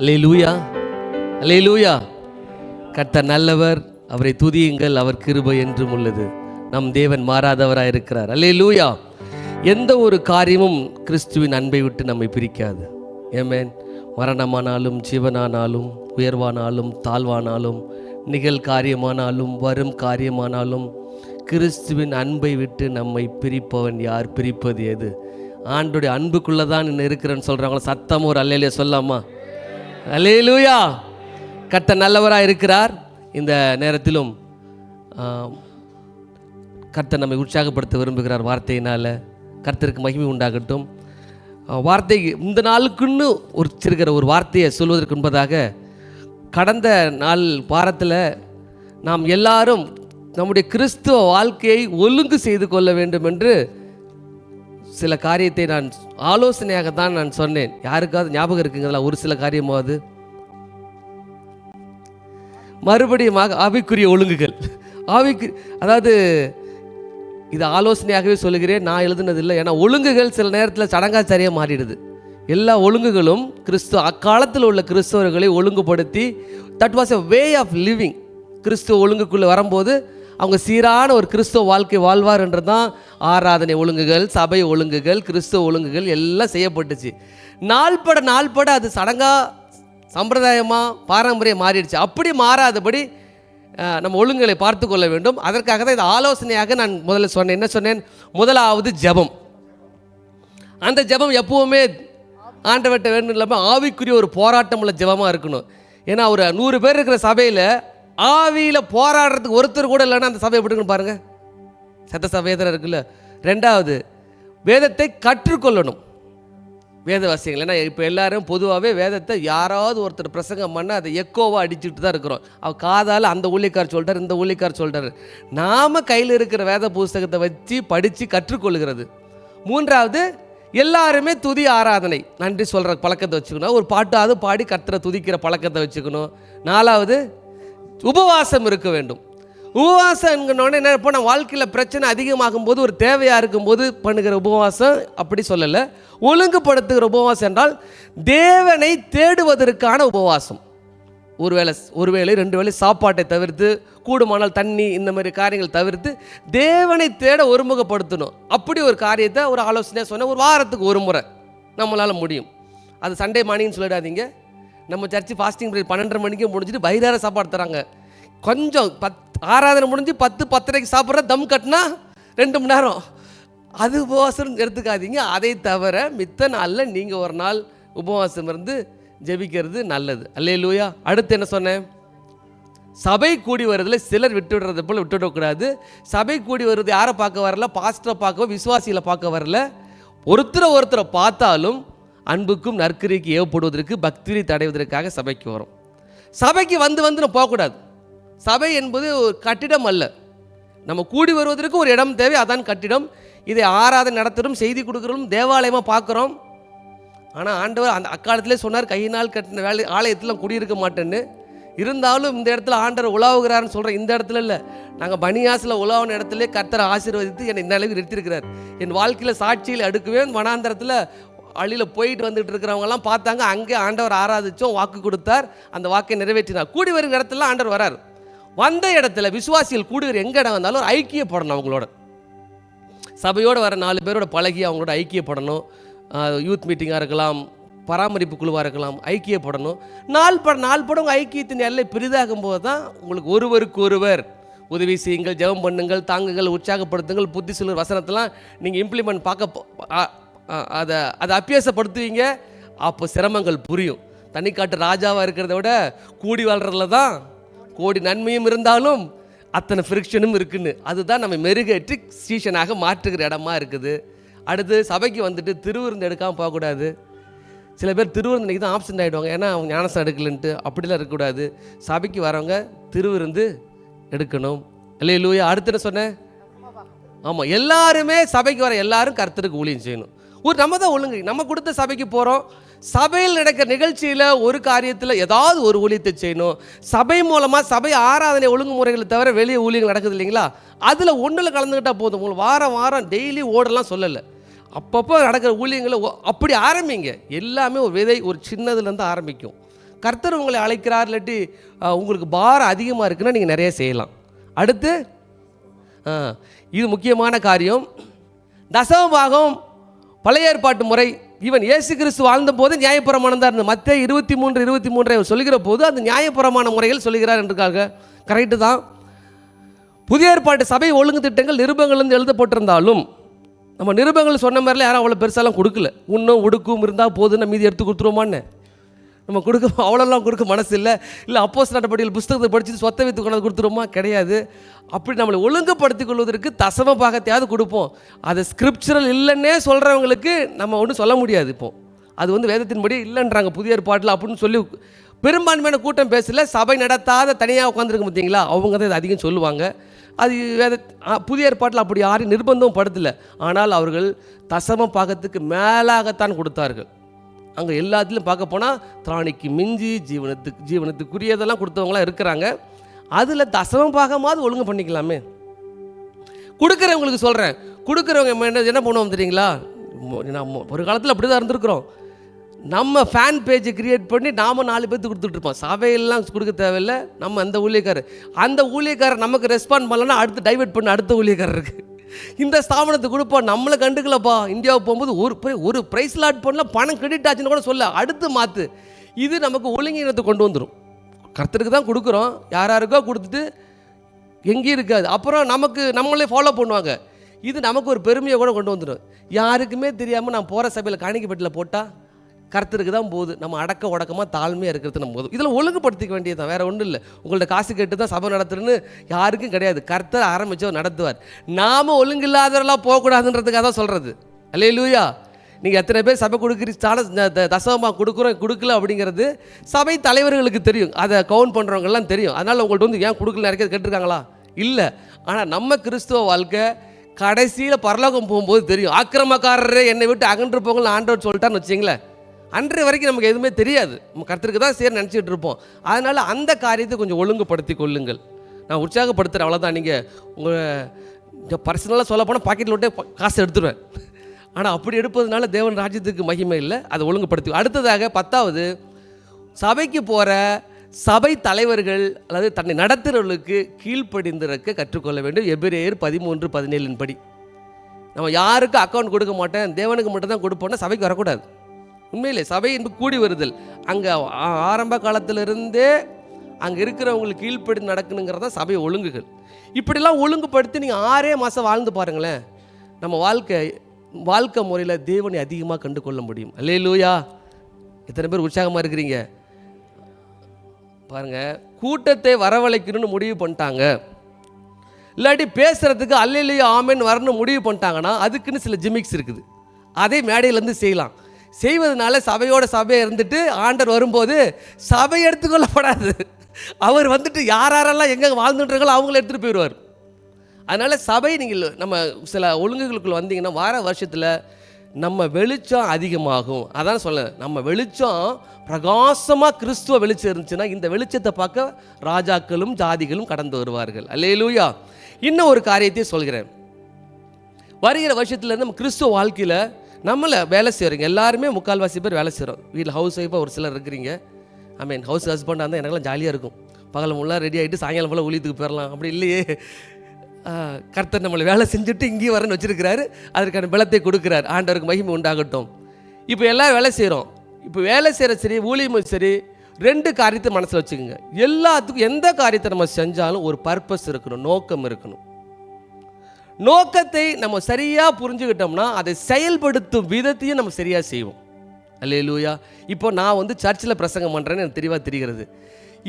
அல்லேலூயா, அல்லேலூயா. கர்த்தர் நல்லவர், அவரை துதியுங்கள், அவர் கிருபை என்றும் உள்ளது. நம் தேவன் மாறாதவராக இருக்கிறார். அல்லேலூயா. எந்த ஒரு காரியமும் கிறிஸ்துவின் அன்பை விட்டு நம்மை பிரிக்காது. ஆமென். மரணமானாலும் ஜீவனானாலும் உயர்வானாலும் தாழ்வானாலும் நிகழ்காரியமானாலும் வரும் காரியமானாலும் கிறிஸ்துவின் அன்பை விட்டு நம்மை பிரிப்பவன் யார்? பிரிப்பது எது? ஆண்டோடைய அன்புக்குள்ளே தான் இன்னும் இருக்கிறேன்னு சொல்கிறாங்கள சத்தமாக ஒரு அல்லேலூயா சொல்லாமா? அல்லேலூயா. கர்த்தர் நல்லவராக இருக்கிறார். இந்த நேரத்திலும் கர்த்தர் நம்மை உற்சாகப்படுத்த விரும்புகிறார் வார்த்தையினால். கர்த்தருக்கு மகிமை உண்டாகட்டும். வார்த்தை இந்த நாளுக்குன்னு இருக்கிற ஒரு வார்த்தையை சொல்வதற்கு முன்பதாக கடந்த நாள் வாரத்தில் நாம் எல்லாரும் நம்முடைய கிறிஸ்துவ வாழ்க்கையை ஒழுங்கு செய்து கொள்ள வேண்டும் என்று சில காரியத்தை நான் ஆலோசனையாக தான் நான் சொன்னேன். யாருக்காவது ஞாபகம் இருக்குங்களா? ஒரு சில காரியமாவது மறுபடியும் ஆவிக்குரிய ஒழுங்குகள், அதாவது இது ஆலோசனையாகவே சொல்லுகிறேன், நான் எழுதுனதில்லை. ஏன்னா ஒழுங்குகள் சில நேரத்தில் சடங்காச்சாரியாக மாறிடுது. எல்லா ஒழுங்குகளும் அக்காலத்தில் உள்ள கிறிஸ்தவர்களை ஒழுங்குபடுத்தி, that was a way of living. கிறிஸ்துவ ஒழுங்குக்குள்ளே வரும்போது அவங்க சீரான ஒரு கிறிஸ்துவ வாழ்க்கை வாழ்வார் என்று தான் ஆராதனை ஒழுங்குகள், சபை ஒழுங்குகள், கிறிஸ்துவ ஒழுங்குகள் எல்லாம் செய்யப்பட்டுச்சு. நாள்பட அது சம்பிரதாயமாக பாரம்பரியம் மாறிடுச்சு. அப்படி மாறாதபடி நம்ம ஒழுங்குகளை பார்த்து கொள்ள வேண்டும். அதற்காக தான் இது ஆலோசனையாக நான் முதல்ல சொன்னேன். என்ன சொன்னேன்? முதலாவது ஜெபம். அந்த ஜெபம் எப்போவுமே ஆண்டவர்கிட்ட வேணும் இல்லாமல் ஆவிக்குரிய ஒரு போராட்டம் உள்ள ஜெபமாக இருக்கணும். ஏன்னா ஒரு 100 பேர் இருக்கிற சபையில் ஆவியில் போராடுறதுக்கு ஒருத்தர் கூட இல்லைன்னா அந்த சபை எப்படி இருக்குன்னு பாருங்கள். சட்ட சபையத்தில் இருக்குல்ல. 2வது வேதத்தை கற்றுக்கொள்ளணும். வேத வாசியங்கள். ஏன்னா இப்போ எல்லாரும் பொதுவாகவே வேதத்தை யாராவது ஒருத்தர் பிரசங்கம் பண்ணால் அதை எக்கோவாக அடிச்சுட்டு தான் இருக்கிறோம். அவள் காதால் அந்த ஊழியக்கார் சொல்கிறார், இந்த ஊழியக்கார் சொல்கிறார். நாம் கையில் இருக்கிற வேத புஸ்தகத்தை வச்சு படித்து கற்றுக்கொள்கிறது. 3வது எல்லாருமே துதி ஆராதனை நன்றி சொல்கிற பழக்கத்தை வச்சுக்கணும். ஒரு பாட்டாவது பாடி கர்த்தரை துதிக்கிற பழக்கத்தை வச்சுக்கணும். 4வது உபவாசம் இருக்க வேண்டும். உபவாசம்னோடனே என்ன இப்போ நான் வாழ்க்கையில் பிரச்சனை அதிகமாகும் போது ஒரு தேவையாக இருக்கும்போது பண்ணுகிற உபவாசம் அப்படி சொல்லலை. ஒழுங்குபடுத்துகிற உபவாசம் என்றால் தேவனை தேடுவதற்கான உபவாசம். ஒரு வேளை 2 வேளை சாப்பாட்டை தவிர்த்து, கூடுமானால் தண்ணி, இந்த மாதிரி காரியங்கள் தவிர்த்து தேவனை தேட ஒருமுகப்படுத்தணும். அப்படி ஒரு காரியத்தை ஒரு ஆலோசனையாக சொன்ன ஒரு வாரத்துக்கு ஒரு முறை நம்மளால் முடியும். அது சண்டே மார்னிங்னு சொல்லிடாதீங்க. நம்ம சர்ச்சு ஃபாஸ்டிங் பீரியட் 12:30 மணிக்கு முடிஞ்சுட்டு வயிறார சாப்பாடு தராங்க. கொஞ்சம் ஆராதனை முடிஞ்சு 10-10:30 சாப்பிட்ற தம் கட்டினா 2 மணி நேரம், அது உபவாசம் எடுத்துக்காதீங்க. அதை தவிர மித்த நாளில் நீங்கள் ஒரு நாள் உபவாசம் இருந்து ஜெபிக்கிறது நல்லது. அல்லேலூயா. அடுத்து என்ன சொன்னேன்? சபை கூடி வருவதில் சிலர் விட்டுவிடுறது போல் விட்டுவிடக்கூடாது. சபை கூடி வருவது யாரை பார்க்க வரல? பாஸ்டரை பார்க்க, விசுவாசிகளை பார்க்க வரல. ஒருத்தரை பார்த்தாலும் அன்புக்கும் நற்கிரிக்கு ஏவப்படுவதற்கு, பக்தியை தடைவதற்காக சபைக்கு வரும். சபைக்கு வந்து போகக்கூடாது. சபை என்பது ஒரு கட்டிடம் அல்ல. நம்ம கூடி வருவதற்கு ஒரு இடம் தேவை, அதான் கட்டிடம். இதை ஆராதனை நடத்துகிறோம், செய்தி கொடுக்குறோம், தேவாலயமாக பார்க்குறோம். ஆனால் ஆண்டவர் அந்த அக்காலத்திலே சொன்னார், கையினால் கட்டின ஆலயத்தில் குடியிருக்க மாட்டேன்னு. இருந்தாலும் இந்த இடத்துல ஆண்டவர் உலாவுகிறாருன்னு சொல்கிறேன். இந்த இடத்துல இல்லை, நாங்கள் பனியாசில் உலாவின இடத்துல கர்த்தரை ஆசீர்வதித்து என்னை இந்த அளவுக்கு நிறுத்தியிருக்கிறார். என் வாழ்க்கையில் சாட்சியில் அடுக்குவேன். வனாந்தரத்தில் அழியில் போயிட்டு வந்துட்டு இருக்கிறவங்கலாம் பார்த்தாங்க. அங்கே ஆண்டவர் ஆராதித்தோம், வாக்கு கொடுத்தார், அந்த வாக்கை நிறைவேற்றினார். கூடி வருகிற இடத்துல ஆண்டவர் வரார். வந்த இடத்துல விசுவாசிகள் கூடுகிற எங்கே இடம் வந்தாலும் ஒரு ஐக்கியப்படணும். அவங்களோட சபையோடு வர 4 பேரோட பழகி அவங்களோட ஐக்கியப்படணும். யூத் மீட்டிங்காக இருக்கலாம், பராமரிப்பு குழுவாக இருக்கலாம், ஐக்கியப்படணும். நாள்பட ஐக்கியத்தின் எல்லை பெரிதாகும் போது தான் உங்களுக்கு ஒருவருக்கு ஒருவர் உதவி செய்யுங்கள், ஜெபம் பண்ணுங்கள், தாங்குங்கள், உற்சாகப்படுத்துங்கள், புத்தி சொல்லுற வசனத்தெல்லாம் நீங்கள் இம்ப்ளிமெண்ட் அதை அபியாசப்படுத்துவீங்க. அப்போ சிரமங்கள் புரியும். தனிக்காட்டு ராஜாவாக இருக்கிறத விட கூடி வாழ்கிறதுல தான் கோடி நன்மையும் இருந்தாலும் அத்தனை ஃப்ரிக்ஷனும் இருக்குன்னு, அதுதான் நம்ம மெருகேற்றி சீஷனாக மாற்றுகிற இடமா இருக்குது. அடுத்து சபைக்கு வந்துட்டு திருவிருந்து எடுக்காமல் போகக்கூடாது. சில பேர் திருவிருந்து தான் ஆப்சண்ட் ஆகிடுவாங்க, ஏன்னா அவங்க ஞானசம் எடுக்கலன்ட்டு. அப்படிலாம் இருக்கக்கூடாது. சபைக்கு வரவங்க திருவிருந்து எடுக்கணும். அல்லேலூயா. அடுத்து என்ன சொன்னேன்? ஆமாம், எல்லாருமே சபைக்கு வர எல்லாரும் கர்த்தருக்கு ஊழியம் செய்யணும். நம்ம தான் ஒழுங்கு. நம்ம கொடுத்த சபைக்கு போகிறோம். சபையில் நடக்கிற நிகழ்ச்சியில் ஒரு காரியத்தில் ஏதாவது ஒரு ஊழியத்தை செய்யணும். சபை மூலமாக சபை ஆராதனை ஒழுங்குமுறைகளை தவிர வெளியே ஊழியங்கள் நடக்குது இல்லைங்களா? அதில் ஒன்றில் கலந்துக்கிட்டால் போதும். உங்களுக்கு வாரம் டெய்லி ஓடலாம் சொல்லலை. அப்பப்போ நடக்கிற ஊழியங்களை அப்படி ஆரம்பிங்க. எல்லாமே ஒரு விதை, ஒரு சின்னதுலேருந்து ஆரம்பிக்கும். கர்த்தர் உங்களை அழைக்கிறார், இல்லாட்டி உங்களுக்கு பாரம் அதிகமாக இருக்குன்னா நீங்கள் நிறைய செய்யலாம். அடுத்து இது முக்கியமான காரியம், தசம பாகம். பழைய ஏற்பாட்டு முறை, ஈவன் இயேசு கிறிஸ்து வாழ்ந்த போது நியாயப்பிரமாணம் தான் இருந்தது. மத்தேயு 23:23 சொல்லுகிற போது அந்த நியாயப்பிரமாண முறைகள் சொல்லுகிறார் என்றுக்காக கரெக்டு தான். புதிய ஏற்பாட்டு சபை ஒழுங்கு திட்டங்கள் நிருபங்கள் எழுதப்பட்டிருந்தாலும் நம்ம நிருபங்கள் சொன்ன மாதிரிலாம் யாரும் அவ்வளோ பெருசாலாம் கொடுக்கல. உண்ணும் உடுக்கும் இருந்தால் போதுன்னு மீதி எடுத்து கொடுத்துருவோமான்னு நம்ம கொடுக்க அவ்வளோலாம் கொடுக்க மனசு இல்லை. அப்போஸ்தலர் நடபடிகள் புஸ்தகத்தை படித்து சொத்தை வித்து கொண்டாந்து கொடுத்துருவோமா? கிடையாது. அப்படி நம்மளை ஒழுங்குபடுத்திக் கொள்வதற்கு தசம பாகத்தையாவது கொடுப்போம். அது ஸ்கிரிப்சுரல் இல்லைன்னே சொல்கிறவங்களுக்கு நம்ம ஒன்றும் சொல்ல முடியாது. இப்போது அது வேதத்தின்படி இல்லைன்றாங்க புதிய ஏற்பாட்டில் அப்படின்னு சொல்லி பெரும்பான்மையான கூட்டம் பேசல. சபை நடத்தாத தனியாக உட்காந்துருக்கு பார்த்தீங்களா, அவங்க தான் இது அதிகம் சொல்லுவாங்க. அது புதிய ஏற்பாட்டில் அப்படி யாரையும் நிர்பந்தம் படுத்தலை. ஆனால் அவர்கள் தசம பாகத்துக்கு மேலாகத்தான் கொடுத்தார்கள். அங்கே எல்லாத்துலையும் பார்க்க போனால் திராணிக்கு மிஞ்சி ஜீவனத்துக்குரியதெல்லாம் கொடுத்தவங்களாம் இருக்கிறாங்க. அதில் தசம பாகமாவது ஒழுங்கு பண்ணிக்கலாமே. கொடுக்குறவங்களுக்கு சொல்கிறேன், கொடுக்குறவங்க என்ன பண்ணுவோம் தெரியுங்களா? நம்ம ஒரு காலத்தில் அப்படி தான் இருந்திருக்கிறோம். நம்ம ஃபேன் பேஜை க்ரியேட் பண்ணி நாம் 4 பேர்த்து கொடுத்துட்ருப்போம். சபையெல்லாம் கொடுக்க தேவையில்லை. நம்ம அந்த ஊழியக்காரர் நமக்கு ரெஸ்பாண்ட் பண்ணலன்னா அடுத்து டைவெர்ட் பண்ண அடுத்த ஊழியக்காரருக்கு இந்த ஸ்தாபனத்துக்கு கொடுப்போம். நம்மளை கண்டுக்கலப்பா, இந்தியாவுக்கு போகும்போது ஒரு ப்ரைஸ் லாட் பண்ணல, பணம் கிரெடிட் ஆச்சுன்னு கூட சொல்ல, அடுத்து மாற்று. இது நமக்கு ஒழுங்கினத்தை கொண்டு வந்துடும். கர்த்தருக்கு தான் கொடுக்குறோம், யாருக்கோ கொடுத்துட்டு எங்கேயும் இருக்காது. அப்புறம் நம்மளே ஃபாலோ பண்ணுவாங்க. இது நமக்கு ஒரு பெருமையை கூட கொண்டு வந்துடும். யாருக்குமே தெரியாமல் நான் போகிற சபையில் காணிக்கப்பட்டில் போட்டால் கர்த்தருக்கு தான் போகுது. நம்ம அடக்க உடக்கமாக தாழ்மையாக இருக்கிறது நம்ம போதும். இதில் ஒழுங்குபடுத்திக்க வேண்டியது வேறு ஒன்றும் இல்லை. உங்கள்ட்ட காசு கேட்டு தான் சபை நடத்துறதுன்னு யாருக்கும் கிடையாது. கர்த்தர் ஆரம்பித்தவர் நடத்துவார். நாம் ஒழுங்கு இல்லாதவரெல்லாம் போகக்கூடாதுன்றதுக்காக தான் சொல்கிறது. அல்லேலூயா. நீங்கள் எத்தனை பேர் சபை கொடுக்குறீங்க, தசமமாக கொடுக்கல அப்படிங்கிறது சபை தலைவர்களுக்கு தெரியும். அதை கவுண்ட் பண்ணுறவங்கெல்லாம் தெரியும். அதனால் உங்கள்கிட்ட ஏன் கொடுக்கல நிறைய கேட்டிருக்காங்களா? இல்லை. ஆனால் நம்ம கிறிஸ்துவ வாழ்க்கை கடைசியில் பரலோகம் போகும்போது தெரியும். ஆக்கிரமக்காரரே என்னை விட்டு அகன்று போங்கன்னு ஆண்டவர் சொல்லிட்டான்னு வச்சிங்களேன், அன்றைய வரைக்கும் நமக்கு எதுவுமே தெரியாது. நம்ம கர்த்தருக்கு தான் சரி நினச்சிட்டு இருப்போம். அதனால் அந்த காரியத்தை கொஞ்சம் ஒழுங்குபடுத்தி கொள்ளுங்கள். நான் உற்சாகப்படுத்துகிறேன், அவ்வளோதான். நீங்கள் உங்கள் பர்சனலாக சொல்ல போனால் பாக்கெட்டில் விட்டே காசு எடுத்துருவேன். ஆனால் அப்படி எடுப்பதுனால தேவன் ராஜ்யத்துக்கு மகிமை இல்லை. அதை ஒழுங்குபடுத்தி. அடுத்ததாக 10வது, சபைக்கு போகிற சபை தலைவர்கள் அல்லது தன்னை நடத்துகிறவர்களுக்கு கீழ்ப்படிந்திருக்க கற்றுக்கொள்ள வேண்டும். எபிரேயர் 13:17 படி நம்ம யாருக்கும் அக்கௌண்ட் கொடுக்க மாட்டேன், தேவனுக்கு மட்டும் தான் கொடுப்போம்னா சபைக்கு வரக்கூடாது. உண்மையிலே சபை என்பது கூடி வருதல். அங்கே ஆரம்ப காலத்திலிருந்தே அங்கே இருக்கிறவங்களுக்கு கீழ்ப்படி நடக்கணுங்கிறதா சபை ஒழுங்குகள். இப்படிலாம் ஒழுங்குபடுத்தி நீங்கள் 6 மாதம் வாழ்ந்து பாருங்களேன், நம்ம வாழ்க்கை முறையில் தேவனை அதிகமாக கண்டு கொள்ள முடியும். அல்லேலூயா. எத்தனை பேர் உற்சாகமாக இருக்கிறீங்க பாருங்கள். கூட்டத்தை வரவழைக்கணும்னு முடிவு பண்ணிட்டாங்க, இல்லாட்டி பேசுகிறதுக்கு அல்லேலூயா ஆமென் வரணும்னு முடிவு பண்ணிட்டாங்கன்னா அதுக்குன்னு சில ஜிமிக்ஸ் இருக்குது. அதே மேடையிலேருந்து செய்யலாம். செய்வதனால சபையை இருந்துட்டு ஆண்டவர் வரும்போது சபை எடுத்துக்கொள்ளப்படாது. அவர் வந்துட்டு யாரெல்லாம் எங்கே வாழ்ந்துட்டுருங்களோ அவங்கள எடுத்துகிட்டு போயிடுவார். அதனால் சபை நீங்கள் நம்ம சில ஒழுங்குகளுக்குள்ள வந்தீங்கன்னா வார வருஷத்தில் நம்ம வெளிச்சம் அதிகமாகும். அதான் சொல்ல, நம்ம வெளிச்சம் பிரகாசமாக கிறிஸ்துவ வெளிச்சம் இருந்துச்சுன்னா இந்த வெளிச்சத்தை பார்க்க ராஜாக்களும் ஜாதிகளும் கடந்து வருவார்கள். அல்லேலூயா. இன்னும் ஒரு காரியத்தையும் சொல்கிறேன். வருகிற வருஷத்துலேருந்து நம்ம கிறிஸ்துவ வாழ்க்கையில் நம்மளை வேலை செய்கிறோங்க எல்லாருமே, முக்கால்வாசி பேர் வேலை செய்கிறோம். வீட்டில் ஹவுஸ் ஒய்ஃபாக ஒரு சிலர் இருக்கிறீங்க. ஹவுஸ் ஹஸ்பண்டாக இருந்தால் எனக்கெல்லாம் ஜாலியாக இருக்கும். பகல் முல்லாம் ரெடி ஆகிட்டு சாயங்காலம் போல் ஊழியத்துக்கு போயிடலாம். அப்படி இல்லையே, கர்த்தர் நம்மளை வேலை செஞ்சுட்டு இங்கேயும் வரன்னு வச்சுருக்கிறாரு. அதற்கான பலத்தை கொடுக்குறாரு. ஆண்டவருக்கு மகிமை உண்டாகட்டும். இப்போ எல்லோரும் வேலை செய்கிறோம். இப்போ வேலை செய்கிற சரி, ஊழியமும் சரி, 2 காரியத்தை மனசில் வச்சுக்கோங்க. எல்லாத்துக்கும் எந்த காரியத்தை நம்ம செஞ்சாலும் ஒரு பர்பஸ் இருக்கணும், நோக்கம் இருக்கணும். நோக்கத்தை நம்ம சரியாக புரிஞ்சுக்கிட்டோம்னா அதை செயல்படுத்தும் விதத்தையும் நம்ம சரியாக செய்வோம். அல்லேலூயா. இப்போ நான் சர்ச்சில் பிரசங்கம் பண்ணுறேன்னு எனக்கு தெளிவாக தெரிகிறது.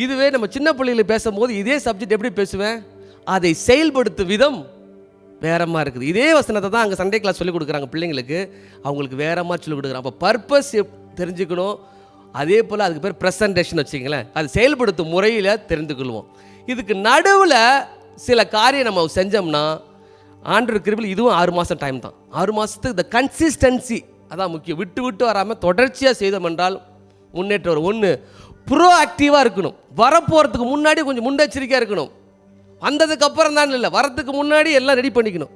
இதுவே நம்ம சின்ன பிள்ளைகளை பேசும்போது இதே சப்ஜெக்ட் எப்படி பேசுவேன், அதை செயல்படுத்தும் விதம் வேறமாக இருக்குது. இதே வசனத்தை தான் அங்கே சண்டே கிளாஸ் சொல்லிக் கொடுக்குறாங்க பிள்ளைங்களுக்கு, அவங்களுக்கு வேற மாதிரி சொல்லிக் கொடுக்குறாங்க. அப்போ பர்பஸ் தெரிஞ்சுக்கணும். அதே போல் அதுக்கு பேர் ப்ரெசன்டேஷன் வச்சுங்களேன், அது செயல்படுத்தும் முறையில் தெரிந்துக்கொள்வோம். இதுக்கு நடுவில் சில காரியம் நம்ம செஞ்சோம்னா ஆண்டவர் கிருபையில் இதுவும் 6 மாதம் டைம் தான். 6 மாதத்துக்கு இந்த கன்சிஸ்டன்சி அதான் முக்கியம். விட்டு வராமல் தொடர்ச்சியாக செய்தோம் என்றால் முன்னேற்றம் வரும். ஒன்று, ப்ரோ ஆக்டிவாக இருக்கணும். வரப்போகிறதுக்கு முன்னாடி கொஞ்சம் முன்னெச்சரிக்கையாக இருக்கணும். வந்ததுக்கு அப்புறம் தான் இல்லை, வரத்துக்கு முன்னாடி எல்லாம் ரெடி பண்ணிக்கணும்.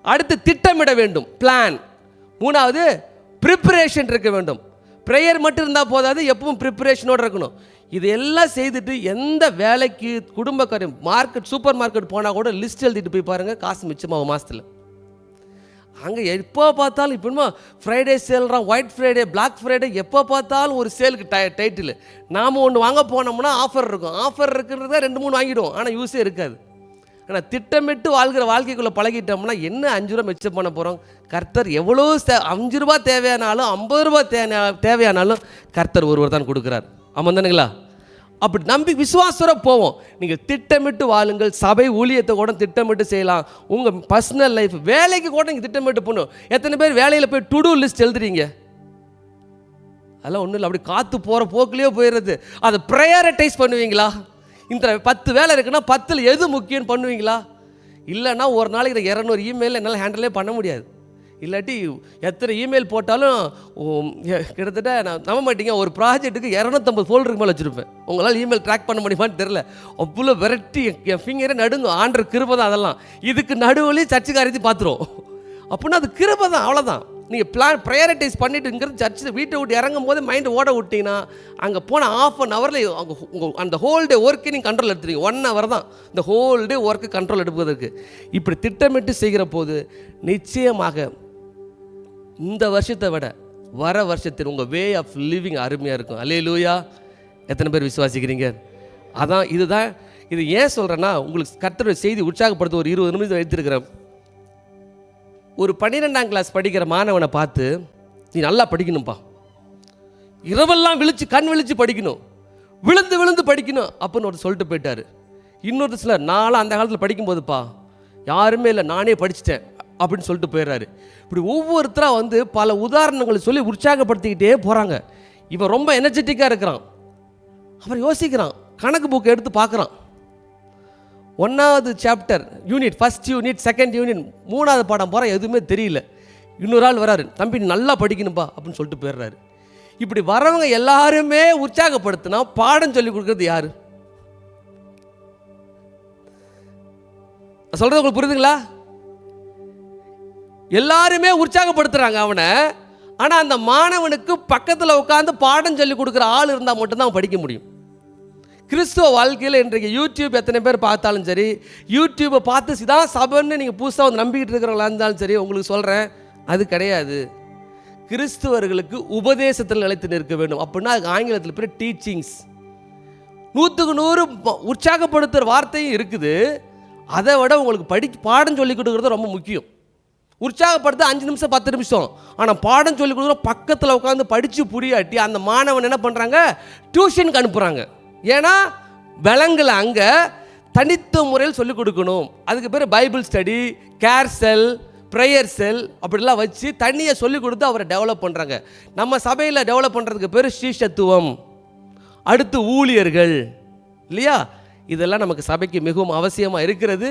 அடுத்து திட்டமிட வேண்டும், பிளான். 3வது ப்ரிப்பரேஷன் இருக்க வேண்டும். ப்ரேயர் மட்டும் இருந்தால் போதாது, எப்பவும் ப்ரிப்பரேஷனோடு இருக்கணும். இதெல்லாம் செய்துட்டு எந்த வேலைக்கு குடும்பக்காரம் சூப்பர் மார்க்கெட் போனால் கூட லிஸ்ட் எழுதிட்டு போய் பாருங்கள், காசு மிச்சமாகும் மாதத்தில். அங்கே எப்போ பார்த்தாலும் இப்போ ஃப்ரைடே சேல்றான், ஒயிட் ஃப்ரைடே, பிளாக் ஃப்ரைடே, எப்போ பார்த்தாலும் ஒரு சேலுக்கு டைட்டில். நாம் ஒன்று வாங்க போனோம்னா ஆஃபர் இருக்கும், ஆஃபர் இருக்கிறத 2-3 வாங்கிடுவோம், ஆனால் யூஸே இருக்காது. ஆனால் திட்டமிட்டு வாழ்கிற வாழ்க்கைக்குள்ளே பழகிட்டோம்னா என்ன 5 ரூபா மிச்சம் பண்ண போகிறோம்? கர்த்தர் எவ்வளோ 5 ரூபா தேவையானாலும் 50 ரூபா தேவையானாலும் கர்த்தர் ஒருவர் தான் கொடுக்குறார். ஆமாம் தானுங்களா? அப்படி நம்பி விசுவாசத்தோட போவோம். நீங்கள் திட்டமிட்டு வாழுங்கள். சபை ஊழியத்தை கூட திட்டமிட்டு செய்யலாம். உங்கள் பர்சனல் லைஃப், வேலைக்கு கூட நீங்கள் திட்டமிட்டு போகணும். எத்தனை பேர் வேலையில் போய் டு டூ லிஸ்ட் எழுதுறீங்க? அதெல்லாம் ஒன்றும் இல்லை, அப்படி காற்று போகிற போக்குலேயே போயிடுறது. அதை ப்ரையாரிட்டைஸ் பண்ணுவீங்களா? இந்த 10 வேலை இருக்குன்னா 10ல் எது முக்கியம்னு பண்ணுவீங்களா? இல்லைன்னா ஒரு நாளைக்கு 200 இமெயில் என்னால் ஹேண்டிலே பண்ண முடியாது. இல்லாட்டி எத்தனை இமெயில் போட்டாலும் கிட்டத்தட்ட நான் நம்ப மாட்டீங்க, ஒரு ப்ராஜெக்ட்டுக்கு 250 ஃபோல்டருக்கு மேலே வச்சுருப்பேன். உங்களால் இமெயில் ட்ராக் பண்ண முடியுமான்னு தெரில. அவ்வளோ வெரைட்டி, என் ஃபிங்கரே நடுங்க. ஆண்டர் கிருபை தான் அதெல்லாம். இதுக்கு நடுவுலையும் சர்ச்சுக்கு அரைச்சி பார்த்துரும். அப்படின்னா அது கிருபை தான், அவ்வளோதான். நீங்கள் ப்ரையாரிட்டைஸ் பண்ணிட்டுங்கிறது சர்ச்சு வீட்டை விட்டு இறங்கும் போது மைண்டு ஓட விட்டிங்கன்னா அங்கே போன ½ அன் ஹவரில் அங்கே உங்கள் அந்த ஹோல் டே ஒர்க்கை நீங்கள் கண்ட்ரோல் எடுத்துருவீங்க. 1 ஹவர் தான் இந்த ஹோல் டே ஒர்க்கு கண்ட்ரோல் எடுப்பதற்கு. இப்படி திட்டமிட்டு செய்கிற போது நிச்சயமாக இந்த வருஷத்தை விட வர வருஷத்தில் உங்கள் வே ஆஃப் லிவிங் அருமையாக இருக்கும். அல்லேலூயா! எத்தனை பேர் விசுவாசிக்கிறீங்க? அதான் இதுதான். இது ஏன் சொல்கிறேன்னா, உங்களுக்கு கர்த்தருடைய செய்தி உற்சாகப்படுத்த ஒரு 20 நிமிஷம் எடுத்துருக்கிறேன். ஒரு 12ஆம் கிளாஸ் படிக்கிற மாணவனை பார்த்து, நீ நல்லா படிக்கணும்ப்பா, இரவெல்லாம் கண் விழிச்சு படிக்கணும், விழுந்து விழுந்து படிக்கணும் அப்படின்னு ஒரு சொல்லிட்டு போயிட்டார். இன்னொரு சிலர், நானும் அந்த காலத்தில் படிக்கும்போதுப்பா யாருமே இல்லை, நானே படிச்சுட்டேன் அப்படின்னு சொல்லிட்டு போயிடுறாரு. இப்படி ஒவ்வொருத்தராக பல உதாரணங்களை சொல்லி உற்சாகப்படுத்திக்கிட்டே போகிறாங்க. இவன் ரொம்ப எனர்ஜெட்டிக்காக இருக்கிறான். அவர் யோசிக்கிறான், கணக்கு புக்கு எடுத்து பார்க்குறான். 1வது chapter unit, 1st unit, 2nd unit, 3வது பாடம் போகிற எதுவுமே தெரியல. இன்னொரு ஆள் வராரு, தம்பி நல்லா படிக்கணும்பா அப்படின்னு சொல்லிட்டு போயிடுறாரு. இப்படி வரவங்க எல்லாருமே உற்சாகப்படுத்தினா பாடம் சொல்லி கொடுக்குறது யாரு? சொல்கிறது உங்களுக்கு புரியுதுங்களா? எல்லாருமே உற்சாகப்படுத்துகிறாங்க அவனை. ஆனால் அந்த மாணவனுக்கு பக்கத்தில் உட்காந்து பாடம் சொல்லி கொடுக்குற ஆள் இருந்தால் மட்டும்தான் அவன் படிக்க முடியும். கிறிஸ்துவ வாழ்க்கையில் இன்றைக்கு யூடியூப் எத்தனை பேர் பார்த்தாலும் சரி, யூடியூப்பை பார்த்து இதான் சபைன்னு நீங்கள் புதுசாக நம்பிக்கிட்டு இருக்கிறவங்களா இருந்தாலும் சரி, உங்களுக்கு சொல்கிறேன், அது கிடையாது. கிறிஸ்துவர்களுக்கு உபதேசத்தில் நிலைத்து நிற்க வேண்டும். அப்படின்னா ஆங்கிலத்தில் பேர் டீச்சிங்ஸ். 100க்கு 100 உற்சாகப்படுத்துகிற வார்த்தையும் இருக்குது. அதை விட உங்களுக்கு பாடம் சொல்லி கொடுக்குறது ரொம்ப முக்கியம். உற்சாகப்படுத்த 5 நிமிஷம் 10 நிமிஷம், ஆனால் பாடம் சொல்லி கொடுக்குற பக்கத்தில் உட்காந்து படித்து புரியாட்டி அந்த மாணவன் என்ன பண்ணுறாங்க, டியூஷனுக்கு அனுப்புகிறாங்க. ஏன்னா விலங்குல அங்கே தனித்த முறையில் சொல்லிக் கொடுக்கணும். அதுக்கு பேர் பைபிள் ஸ்டடி, கேர் செல், ப்ரேயர் செல் அப்படிலாம் வச்சு தனியாக சொல்லிக் கொடுத்து அவரை டெவலப் பண்ணுறாங்க. நம்ம சபையில் டெவலப் பண்ணுறதுக்கு பேர் ஸ்ரீசத்துவம், அடுத்து ஊழியர்கள், இல்லையா? இதெல்லாம் நமக்கு சபைக்கு மிகவும் அவசியமாக இருக்கிறது.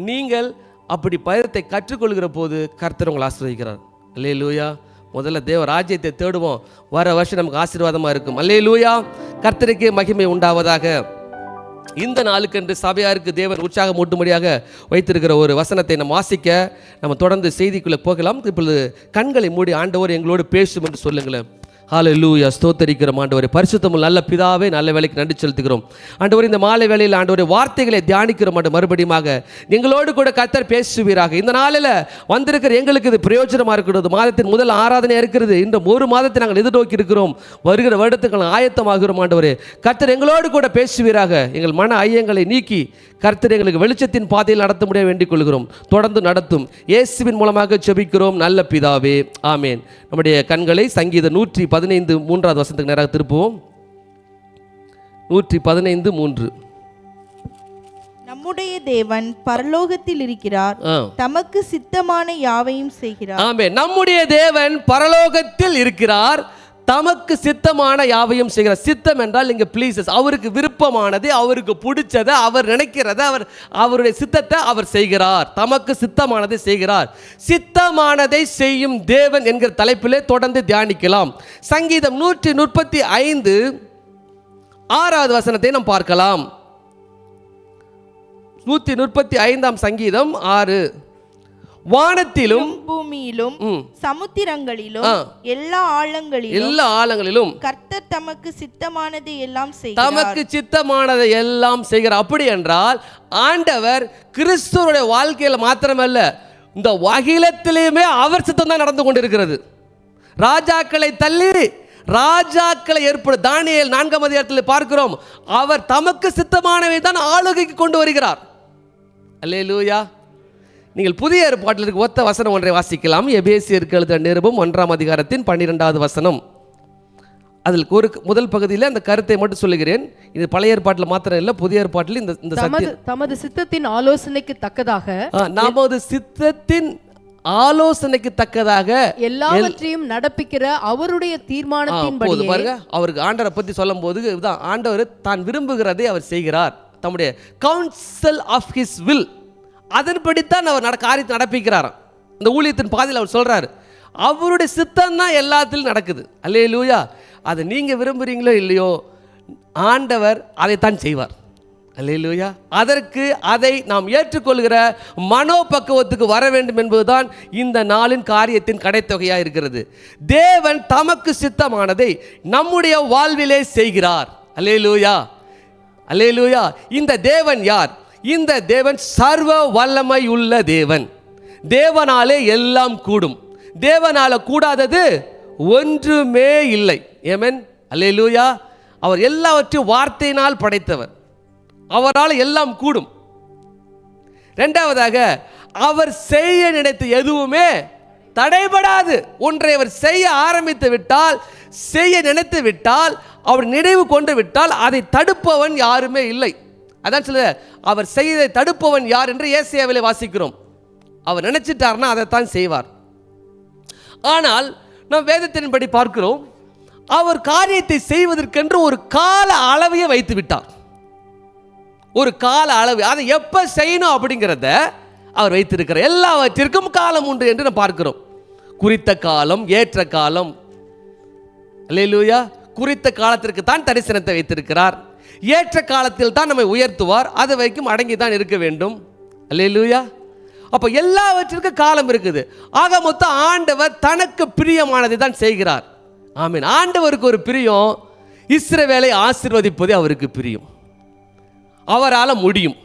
நீங்கள் அப்படி பயத்தை கற்றுக்கொள்கிற போது கர்த்தர் உங்களை ஆசீர்வதிக்கிறார். அல்லேலூயா! முதல்ல தேவ ராஜ்யத்தை தேடுவோம், வர வருஷம் நமக்கு ஆசீர்வாதமாக இருக்கும். அல்லேலூயா! கர்த்தருக்கே மகிமை உண்டாவதாக. இந்த நாளுக்கென்று சபையாருக்கு தேவன் உற்சாகம் ஊட்டும்படியாக வைத்திருக்கிற ஒரு வசனத்தை நம்ம வாசிக்க நம்ம தொடர்ந்து செய்திக்குள்ளே போகலாம். இப்பொழுது கண்களை மூடி ஆண்டவர் எங்களோடு பேசும் என்று சொல்லுங்களேன். ஹல்லேலூயா! ஸ்தோத்தரிக்கிறோம் ஆண்டவரே. பரிசுத்தமுள்ள நல்ல பிதாவே, நல்ல வேலைக்கு நன்றி செலுத்துகிறோம் ஆண்டவர். இந்த மாலை வேளையில் ஆண்டவரே வார்த்தைகளை தியானிக்கிறோம். மறுபடியுமாக எங்களோடு கூட கர்த்தர் பேசுவீராக. இந்த நாளில் வந்திருக்கிற எங்களுக்கு இது பிரயோஜனமாக இருக்கிறது. மாதத்தின் முதல் ஆராதனையாக இருக்கிறது. இந்த ஒரு மாதத்தை நாங்கள் எதிர்நோக்கி இருக்கிறோம். வருகிற வருடத்துக்கு ஆயத்தமாகிறோம் ஆண்டவரே. கர்த்தர் எங்களோடு கூட பேசுவீராக. எங்கள் மன ஐயங்களை நீக்கி கர்த்தர் எங்களுக்கு வெளிச்சத்தின் பாதையில் நடத்த முடிய வேண்டிக் கொள்கிறோம். தொடர்ந்து நடத்தும் இயேசுவின் மூலமாக ஜெபிக்கிறோம் நல்ல பிதாவே, ஆமேன். நம்முடைய கண்களை சங்கீதம் 115 3வது வசனத்துக்கு நேராக திருப்புவோம். 115:3. நம்முடைய தேவன் பரலோகத்தில் இருக்கிறார், தமக்கு சித்தமான யாவையும் செய்கிறார். ஆமென். நம்முடைய தேவன் பரலோகத்தில் இருக்கிறார், தமக்கு சித்தமான யாவையும் செய்கிறார். சித்தம் என்றால் இங்கே ப்ளீசஸ், அவருக்கு விருப்பமானது, அவருக்கு பிடிச்சதை, அவர் நினைக்கிறத, அவருடைய சித்தத்தை அவர் செய்கிறார். தமக்கு சித்தமானதை செய்கிறார். சித்தமானதை செய்யும் தேவன் என்கிற தலைப்பிலே தொடர்ந்து தியானிக்கலாம். சங்கீதம் 135 6வது வசனத்தை நாம் பார்க்கலாம். 135 சங்கீதம் 6. வானத்திலும் பூமியிலும் சமுத்திரங்களிலும் எல்லா ஆழங்களிலும் கர்த்தர் தமக்கு சித்தமானதை எல்லாம் செய்கிறார். தமக்கு சித்தமானதை எல்லாம் செய்கிறார். அப்படி என்றால் ஆண்டவர் கிறிஸ்துவனுடைய வாழ்க்கையில மாத்திரமல்ல, இந்த அகிலத்திலேயுமே அவர் சித்தம் தான் நடந்து கொண்டிருக்கிறது. ராஜாக்களை தள்ளி ராஜாக்களை ஏற்படும். தானியேல் 4ஆம் அதிகாரத்தில் பார்க்கிறோம், அவர் தமக்கு சித்தமானவை தான் ஆளுகைக்கு கொண்டு வருகிறார். அல்லேலூயா. நீங்கள் புதிய ஏற்பாட்டில் இருக்க ஒத்த வசனம் ஒன்றை வாசிக்கலாம். எபேசியருக்கு எழுதின நிருபம் 1ஆம் அதிகாரத்தின் 12வது வசனம். அதில் ஒரு முதல் பகுதியில் அந்த கருத்தை மட்டும் சொல்லுகிறேன். இது பழைய ஏற்பாட்டில் மாத்திரம் இல்லை, புதிய ஏற்பாட்டில் இந்த தமது சித்தத்தின் ஆலோசனைக்கு தக்கதாக, நமது சித்தத்தின் ஆலோசனைக்கு தக்கதாக எல்லாவற்றையும் நடப்பிக்கிற அவருடைய தீர்மானத்தின்படி. பாருங்க, அவருக்கு ஆண்டவரை பற்றி சொல்லும் போது இதுதான், ஆண்டவர் தான் விரும்புகிறதை அவர் செய்கிறார். தம்முடைய கவுன்சில் ஆஃப் ஹிஸ் வில், அதன்படித்தான் அவர் காரியத்தை நடப்பிக்கிறார். இந்த ஊழியத்தின் பாதையில் அவர் சொல்றாரு, அவருடைய சித்தம் தான் எல்லாத்திலும் நடக்குது. அல்லேலூயா. அதை நீங்க விரும்புறீங்களோ இல்லையோ, ஆண்டவர் அதைத்தான் செய்வார். அல்லேலூயா. அதற்கு அதை நாம் ஏற்றுக்கொள்கிற மனோபக்குவத்துக்கு வர வேண்டும் என்பதுதான் இந்த நாளின் காரியத்தின் கடைத்தொகையாக இருக்கிறது. தேவன் தமக்கு சித்தமானதை நம்முடைய வாழ்விலே செய்கிறார். அல்லேலூயா, அல்லேலூயா. இந்த தேவன் யார்? இந்த தேவன் சர்வ வல்லமை உள்ள தேவன். தேவனாலே எல்லாம் கூடும். தேவனால கூடாதது ஒன்றுமே இல்லை. ஆமென், அல்லேலூயா. அவர் எல்லாவற்றையும் வார்த்தையினால் படைத்தவர். அவரால் எல்லாம் கூடும். இரண்டாவதாக, அவர் செய்ய நினைத்த எதுவுமே தடைபடாது. ஒன்றை அவர் செய்ய ஆரம்பித்து விட்டால், செய்ய நினைத்து விட்டால், அவர் நினைவு கொண்டு விட்டால் அதை தடுப்பவன் யாருமே இல்லை. அதான் சொல்ல, அவர் செய்வதை தடுப்பவன் யார் என்று ஏசாயாவிலே வாசிக்கிறோம். அவர் நினைச்சிட்டார்னா அதைத்தான் செய்வார். ஆனால் நாம் வேதத்தின்படி பார்க்கிறோம், அவர் காரியத்தை செய்வதற்கென்று ஒரு கால அளவையை வைத்து விட்டார். ஒரு கால அளவு, அதை எப்ப செய்யணும் அப்படிங்கிறத அவர் வைத்திருக்கிறார். எல்லாவற்றிற்கும் காலம் உண்டு என்று நாம் பார்க்கிறோம். குறித்த காலம், ஏற்ற காலம். அல்லேலூயா. குறித்த காலத்திற்கு தான் தரிசனத்தை வைத்திருக்கிறார். ஏற்ற காலத்தில் தான் நம்மை உயர்த்துவார். அது வரைக்கும் அடங்கி தான் இருக்க வேண்டும். அல்லேலூயா. அப்ப எல்லாவற்றிற்கும் காலம் இருக்குது. ஆக மொத்தம் ஆண்டவர் தனக்கு பிரியமானதை தான் செய்கிறார். ஆமீன். ஆண்டவருக்கு ஒரு பிரியம், இஸ்ரவேலை ஆசீர்வதிப்பதே அவருக்கு பிரியம். அவரால் முடியும்,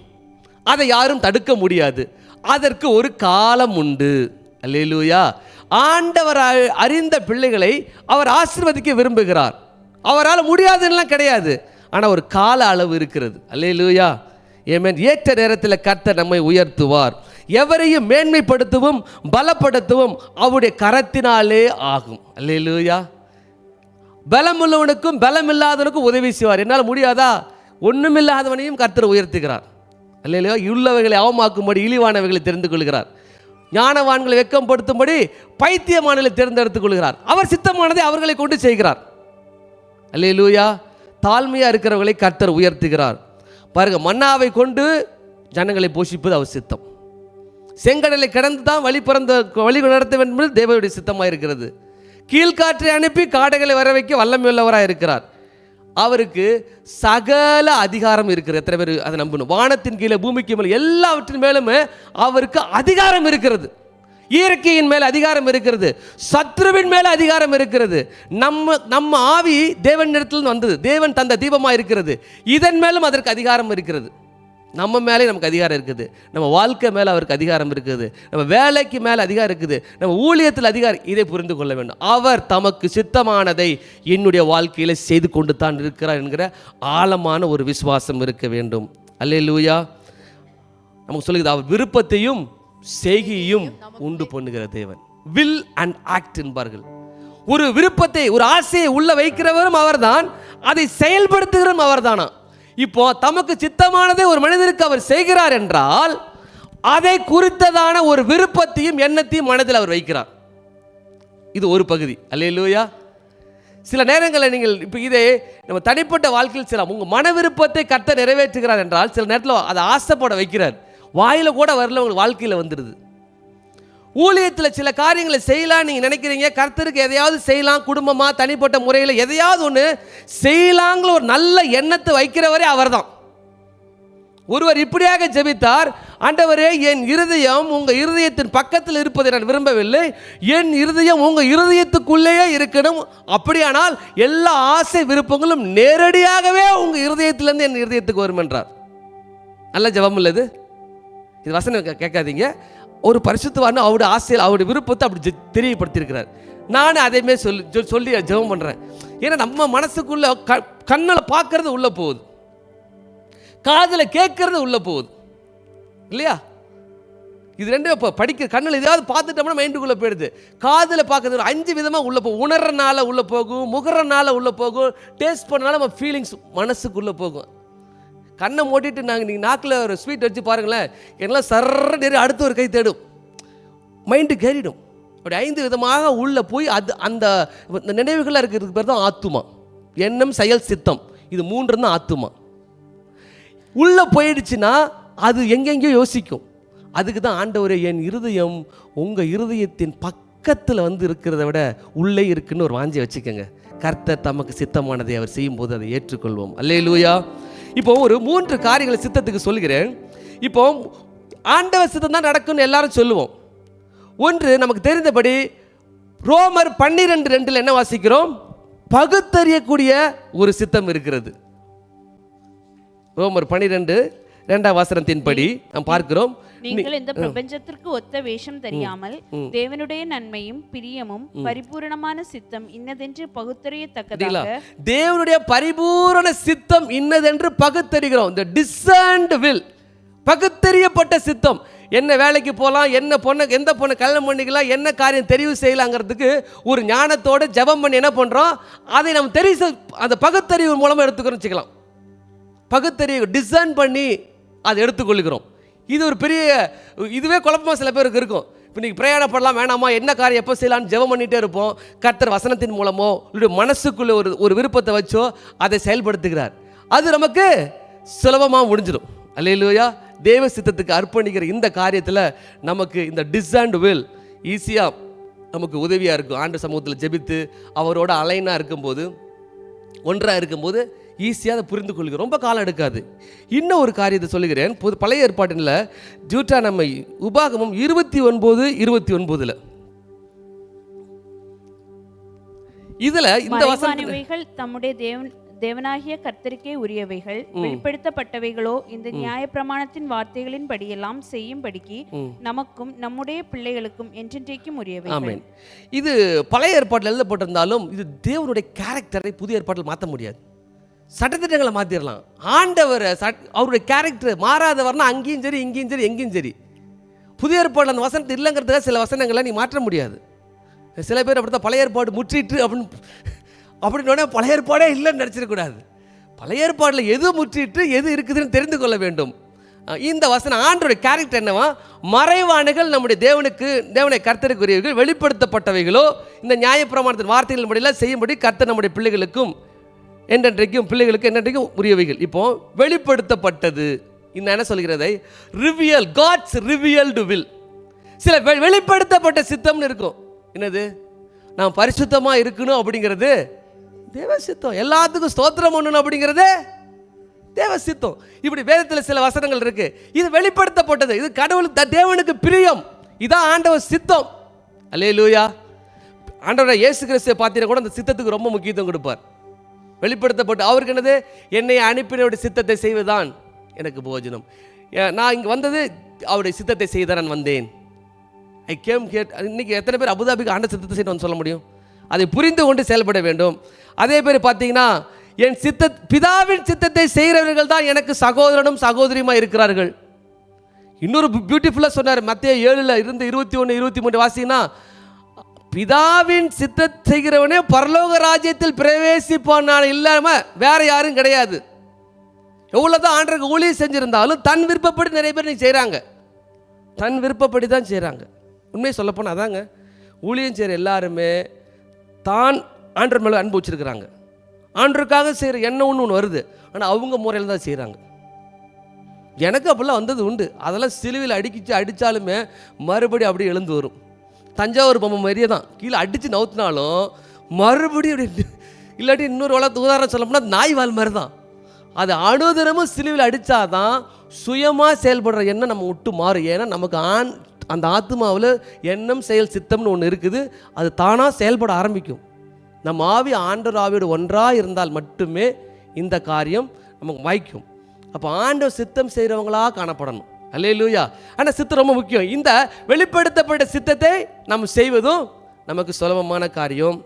அதை யாரும் தடுக்க முடியாது. அதற்கு ஒரு காலம் உண்டு. அல்லேலூயா. ஆண்டவர் அறிந்த பிள்ளைகளை அவர் ஆசீர்வதிக்க விரும்புகிறார். அவரால் முடியாதுன்னெலாம் கிடையாது, ஆனால் ஒரு கால அளவு இருக்கிறது. அல்லேலூயா. ஆமென். ஏற்ற நேரத்தில் கர்த்தர் நம்மை உயர்த்துவார். எவரையும் மேன்மைப்படுத்தவும் பலப்படுத்தவும் அவருடைய கரத்தினாலே ஆகும். அல்லேலூயா. பலமுள்ளவனுக்கும் பலமில்லாதவனுக்கும் உதவி செய்வார். என்னால் முடியாதா? ஒன்றுமில்லாதவனையும் கர்த்தர் உயர்த்துகிறார். அல்லேலூயா. உள்ளவைகளை அவமாக்கும்படி இழிவானவைகளை தெரிந்து கொள்கிறார். ஞானவான்களை வெக்கப்படுத்தும்படி பைத்தியமானவர்களை தேர்ந்தெடுத்துக் கொள்கிறார். அவர் சித்தமானதை அவர்களை கொண்டு செய்கிறார். அல்லேலூயா. தாழ்மையா இருக்கிறவர்களை கர்த்தர் உயர்த்துகிறார். பாருங்க, மன்னாவை கொண்டு ஜனங்களை போஷிப்பது அவர் சித்தம். செங்கடலை கடந்து தான் வழி நடத்த வேண்டும் என்பது தேவனுடைய சித்தமாக இருக்கிறது. கீழ்காற்றை அனுப்பி காடைகளை வர வைக்க வல்லமை உள்ளவராக இருக்கிறார். அவருக்கு சகல அதிகாரம் இருக்கிறது. எத்தனை பேர் அதை நம்பணும்? வானத்தின் கீழே பூமிக்கு மேலே எல்லாவற்றின் மேலுமே அவருக்கு அதிகாரம் இருக்கிறது. இயற்கையின் மேல் அதிகாரம் இருக்கிறது. சத்ருவின் மேல அதிகாரம் இருக்கிறது. நம்ம ஆவி தேவன் இடத்தில் வந்தது, தேவன் தந்த தீபமாக இருக்கிறது. இதன் மேலும் அதற்கு அதிகாரம் இருக்கிறது. நம்ம மேலே நமக்கு அதிகாரம் இருக்குது. நம்ம வாழ்க்கை மேலே அவருக்கு அதிகாரம் இருக்குது. நம்ம வேலைக்கு மேலே அதிகாரம் இருக்குது. நம்ம ஊழியத்தில் அதிகாரம். இதை புரிந்து கொள்ள வேண்டும். அவர் தமக்கு சித்தமானதை என்னுடைய வாழ்க்கையில் செய்து கொண்டு தான் இருக்கிறார் என்கிற ஆழமான ஒரு விசுவாசம் இருக்க வேண்டும். அல்லேலூயா. நமக்கு சொல்லுகிறது, அவர் விருப்பத்தையும் செய்கையும் உண்டு பண்ணுகிற தேவன். வில் அண்ட் ஆக்ட் என்பார்கள். ஒரு விருப்பத்தை, ஒரு ஆசையை உள்ள வைக்கிறவரும் அவர்தான், அதை செயல்படுத்துகிறவரும் அவர்தானா. இப்போ தமக்கு சித்தமானதை ஒரு மனிதருக்கு அவர் செய்கிறார் என்றால் அதை குறித்ததான ஒரு விருப்பத்தையும் எண்ணத்தையும் மனதில் அவர் வைக்கிறார். இது ஒரு பகுதி. அல்லேலூயா. சில நேரங்களில் நீங்கள் இப்போ இதே நம்ம தனிப்பட்ட வாழ்க்கையில் சில உங்கள் மன விருப்பத்தை கர்த்தர் நிறைவேற்றுகிறார் என்றால் சில நேரத்தில் அதை ஆசைப்பட வைக்கிறார். வாயில் கூட வரல, உங்களுக்கு வாழ்க்கையில் வந்துடுது. ஊழியத்தில் சில காரியங்களை செய்யலாம் நீங்கள் நினைக்கிறீங்க, கர்த்தருக்கு எதையாவது செய்யலாம், குடும்பமாக தனிப்பட்ட முறையில் எதையாவது ஒன்று செய்யலாங்கிற ஒரு நல்ல எண்ணத்தை வைக்கிறவரே அவர் தான். ஒருவர் இப்படியாக ஜெபித்தார், ஆண்டவரே, என் இருதயம் உங்கள் இருதயத்தின் பக்கத்தில் இருப்பதை நான் விரும்பவில்லை, என் இருதயம் உங்கள் இருதயத்துக்குள்ளேயே இருக்கணும். அப்படியானால் எல்லா ஆசை விருப்பங்களும் நேரடியாகவே உங்கள் இருதயத்திலேருந்து என் இருதயத்துக்கு வரும் என்றார். நல்ல ஜெபம் இல்லது இது? வசனம் கேட்காதீங்க. ஒரு பரிசுத்தவான் அவருடைய ஆசையில் அவருடைய விருப்பத்தை அப்படி தெரியப்படுத்தியிருக்கிறார். நானும் அதேமாரி சொல்லி ஜெபம் பண்ணுறேன். ஏன்னா நம்ம மனசுக்குள்ளே கண்ணில் பார்க்கறது உள்ளே போகுது, காதில் கேட்கறது உள்ளே போகுது இல்லையா? இது ரெண்டும் இப்போ படிக்கிற கண்ணில் எதாவது பார்த்துட்டோம்னா மைண்டுக்குள்ளே போயிடுது. காதில் பார்க்கறது ஒரு 5 விதமாக உள்ளே போகும். உணர்றனால உள்ளே போகும், முகறனால உள்ளே போகும், டேஸ்ட் பண்ணனால நம்ம ஃபீலிங்ஸ் மனசுக்குள்ளே போகும். கண்ணை மூடிட்டு நீங்கள் நாக்கில் ஒரு ஸ்வீட் வச்சு பாருங்களேன், எல்லாம் சர்ற நேரம் அடுத்து ஒரு கை தேடும், மைண்டு கேறிடும். அப்படி 5 விதமாக உள்ளே போய் அது அந்த நினைவுகளாக இருக்கிறதுக்கு பேர் தான் ஆத்துமா. எண்ணம், செயல், சித்தம், இது 3 தான் ஆத்துமா. உள்ளே போயிடுச்சுன்னா அது எங்கெங்கேயோ யோசிக்கும். அதுக்கு தான் ஆண்டவரே, என் இருதயம் உங்கள் இருதயத்தின் பக்கத்தில் வந்து இருக்கிறத விட உள்ளே இருக்குன்னு ஒரு வாஞ்சி வச்சுக்கோங்க. கர்த்தர் தமக்கு சித்தமானதை அவர் செய்யும்போது அதை ஏற்றுக்கொள்வோம். அல்லேலூயா. இப்போ ஒரு 3 காரியங்களை சித்தத்துக்கு சொல்கிறேன். இப்போ ஆண்டவர் சித்தம் தான் நடக்கும்னு எல்லாரும் சொல்லுவோம். ஒன்று, நமக்கு தெரிந்தபடி ரோமர் 12:2 என்ன வாசிக்கிறோம்? பகுத்தறியக்கூடிய ஒரு சித்தம் இருக்கிறது. ரோமர் 12:2 நாம் பார்க்கிறோம், நீங்கள் இந்த பிரபஞ்சத்திற்கு ஒத்த வேஷம் தெரியாமல் தேவனுடைய நன்மையும் பிரியமும் பரிபூரணமான சித்தம் இன்னதென்று பகுத்தறியத்தக்கதாக, தேவனுடைய பரிபூரண சித்தம் இன்னதென்று பகுத்தறிகிறோம். இந்த டிசர்ன்ட் வில், பகுத்தறியப்பட்ட சித்தம். என்ன வேலைக்கு போகலாம், என்ன பொண்ணு, எந்த பொண்ணு கல்யாணம் பண்ணிக்கலாம், என்ன காரியம் தெரிவு செய்யலாங்கிறதுக்கு ஒரு ஞானத்தோடு ஜெபம் பண்ணி என்ன பண்ணுறோம், அதை நம்ம தெரிவு அந்த பகுத்தறிவு மூலமாக எடுத்துக்கிறோம் வச்சுக்கலாம். பகுத்தறிவு டிசைன் பண்ணி அதை எடுத்துக்கொள்கிறோம். இது ஒரு பெரிய, இதுவே குழப்பமாக சில பேருக்கு இருக்கும். இப்போ நீங்கள் பிரயாணப்படலாம் வேணாமா, என்ன காரியம் எப்போ செய்யலான்னு ஜெபம் பண்ணிகிட்டே இருப்போம். கர்த்தர் வசனத்தின் மூலமோ இல்லை மனசுக்குள்ளே ஒரு விருப்பத்தை வச்சோ அதை செயல்படுத்துகிறார். அது நமக்கு சுலபமாக முடிஞ்சிடும். அல்லேலூயா. தேவ சித்தத்துக்கு அர்ப்பணிக்கிற இந்த காரியத்தில் நமக்கு இந்த டிசைன்டு வில் ஈஸியாக நமக்கு உதவியாக இருக்கும். ஆண்டு சமூகத்தில் ஜெபித்து அவரோட அலைனாக இருக்கும்போது, ஒன்றாக இருக்கும்போது ஈஸியாக அதை புரிந்து கொள்கிறோம். ரொம்ப காலம் எடுக்காது. இன்னும் ஒரு காரியத்தை சொல்லுகிறேன். பழைய ஏற்பாட்டில் டியூட்டரானமி உபாகமம் 29:29 இதில் இந்த வசனங்கள் தம்முடைய தேவனாகிய கர்த்தருக்கே உரியவைகள், வெளிப்படுத்தப்பட்டவைகளோ இந்த நியாயப்பிரமாணத்தின் வார்த்தைகளின் படியெல்லாம் செய்யும்படிக்கு நமக்கும் நம்முடைய பிள்ளைகளுக்கும் என்றென்றைக்கும் உரியவைகள். ஆமென். இது பழைய ஏற்பாட்டில் எழுதப்பட்டிருந்தாலும் இது தேவனுடைய கேரக்டரை புதிய ஏற்பாட்டில் மாற்ற முடியாது. சட்டத்திட்டங்களை மாற்றிடலாம். ஆண்டவர் அவருடைய கேரக்டர் மாறாதவர்னா அங்கேயும் சரி, இங்கேயும் சரி, எங்கேயும் சரி. புதிய ஏற்பாடு அந்த வசனத்தை இல்லைங்கிறதுக்காக சில வசனங்களை நீ மாற்ற முடியாது. சில பேர் அப்படி தான் பழைய ஏற்பாடு முற்றிட்டு அப்படின்னோடனே பழைய ஏற்பாடே இல்லைன்னு நினச்சிடக்கூடாது. பழைய ஏற்பாடில் எது முற்றிட்டு எது இருக்குதுன்னு தெரிந்து கொள்ள வேண்டும். இந்த வசனம் ஆண்டோடைய கேரக்டர் என்னவா? மறைவானுகள் நம்முடைய தேவனை கர்த்தருக்குரியவர்கள், வெளிப்படுத்தப்பட்டவைகளோ இந்த நியாயப்பிரமாணத்தின் வார்த்தைகள் படியெல்லாம் செய்யும்படி கர்த்தர் நம்முடைய பிள்ளைகளுக்கும் என்றென்றைக்கும் உரியவைகள். இப்போ வெளிப்படுத்தப்பட்டது இன்னும் என்ன சொல்கிறதை ரிவியல், காட்ஸ் ரிவியல்டு வில். சில வெளிப்படுத்தப்பட்ட சித்தம்னு இருக்கும். என்னது? நாம் பரிசுத்தமாக இருக்கணும் அப்படிங்கிறது தேவ சித்தம். எல்லாத்துக்கும் ஸ்தோத்திரம் பண்ணணும் அப்படிங்கிறது தேவ சித்தம். இப்படி வேதத்தில் சில வசனங்கள் இருக்கு. இது வெளிப்படுத்தப்பட்டது. இது கடவுளுக்கு தேவனுக்கு பிரியம். இதான் ஆண்டவர் சித்தம். அல்லேலூயா. ஆண்டவரை இயேசு கிறிஸ்துவை பார்த்தீங்கன்னா கூட அந்த சித்தத்துக்கு ரொம்ப முக்கியத்துவம் கொடுப்பார். வெளிப்படுத்தப்பட்டு அவருக்கு என்னது? என்னை அனுப்பினோட சித்தத்தை செய்வதுதான் எனக்கு போஜனம். நான் இங்கே வந்தது அவருடைய சித்தத்தை செய்த நான் வந்தேன். I came here. இன்னைக்கு எத்தனை பேர் அபுதாபிக்கு ஆண்ட சித்தத்தை செய்யணும்னு சொல்ல முடியும்? அதை புரிந்து கொண்டு செயல்பட வேண்டும். அதே பேர் பார்த்தீங்கன்னா என் பிதாவின் சித்தத்தை செய்கிறவர்கள் தான் எனக்கு சகோதரனும் சகோதரியுமா இருக்கிறார்கள். இன்னொரு பியூட்டிஃபுல்லாக சொன்னார். மத்தேயு 7:21-23 வாசிங்கன்னா, பிதாவின் சித்தத்தை செய்கிறவனே பரலோக ராஜ்யத்தில் பிரவேசிப்பான். நான் இல்லாமல் வேற யாரும் கிடையாது. எவ்வளோதான் ஆண்டவருக்கு ஊழியம் செஞ்சிருந்தாலும் தன் விருப்பப்படி நிறைய பேர் செய்கிறாங்க. தன் விருப்பப்படி தான் செய்கிறாங்க. உண்மையை சொல்லப்போனால் அதாங்க, ஊழியம் செய்கிற எல்லாருமே தான் ஆண்டவர் மேலே அன்பு வச்சுருக்கிறாங்க. ஆண்டவருக்காக செய்கிற எண்ணம் ஒன்று வருது. ஆனால் அவங்க முறையில் தான் செய்கிறாங்க. எனக்கு அப்படிலாம் வந்தது உண்டு. அதெல்லாம் சிலுவையில் அடித்தாலுமே மறுபடியும் அப்படியே எழுந்து வரும். தஞ்சாவூர் பொம்மை மாதிரியே தான். கீழே அடித்து நவுத்தினாலும் மறுபடியும் அப்படி. இல்லாட்டி இன்னொரு உதாரணம் சொல்ல போனால் நாய் வால் மாதிரி தான். அது அனுதினமும் சிலுவையில் அடித்தாதான் சுயமாக செயல்படுற எண்ணம் நம்ம விட்டு மாறும். ஏன்னா நமக்கு அந்த ஆத்மாவில் எண்ணம் செயல் சித்தம்னு ஒன்று இருக்குது. அது தானாக செயல்பட ஆரம்பிக்கும். நம்ம ஆவி ஆண்டவர் ஆவியோடு ஒன்றாக இருந்தால் மட்டுமே இந்த காரியம் நமக்கு வாய்க்கும். அப்போ ஆண்டவர் சித்தம் செய்கிறவங்களாக காணப்படணும். அல்லேலூயா. ஆனால் சித்தம் ரொம்ப முக்கியம். இந்த வெளிப்படுத்தப்பட்ட சித்தத்தை நம்ம செய்வதும் நமக்கு சுலபமான காரியம்.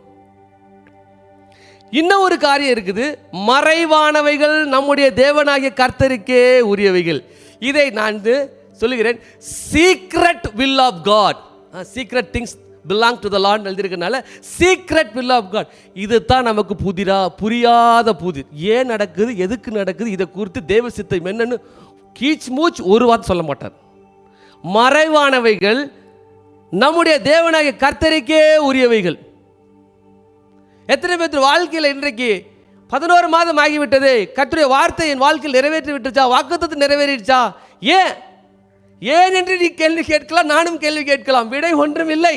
இன்னும் ஒரு காரியம் இருக்குது, மறைவானவைகள் நம்முடைய தேவனாகிய கர்த்தருக்கே உரியவைகள். இதை நான் சொல்லுகிறேன், secret will of God. Secret things belong to the Lord எழுதியிருக்கனால சீக்ரெட் வில் ஆஃப் காட். இது தான் நமக்கு புரியாத புதிர். ஏன் நடக்குது, எதுக்கு நடக்குது, இதை குறித்து தேவ சித்தம் என்னன்னு கீச் மூச் ஒரு வார்த்தை சொல்ல மாட்டார். மறைவானவைகள் நம்முடைய தேவனாகிய கர்த்தருக்கே உரியவைகள். எத்தனை பேர் வாழ்க்கையில் இன்றைக்கு 11 மாதம் ஆகிவிட்டது, கர்த்தருடைய வார்த்தை என் வாழ்க்கையில் நிறைவேற்றி விட்டுச்சா, வாக்குத்தத்தம் நிறைவேறிடுச்சா, ஏன் என்று நீ கேள்வி கேட்கலாம், நானும் கேள்வி கேட்கலாம். விடை ஒன்றும் இல்லை.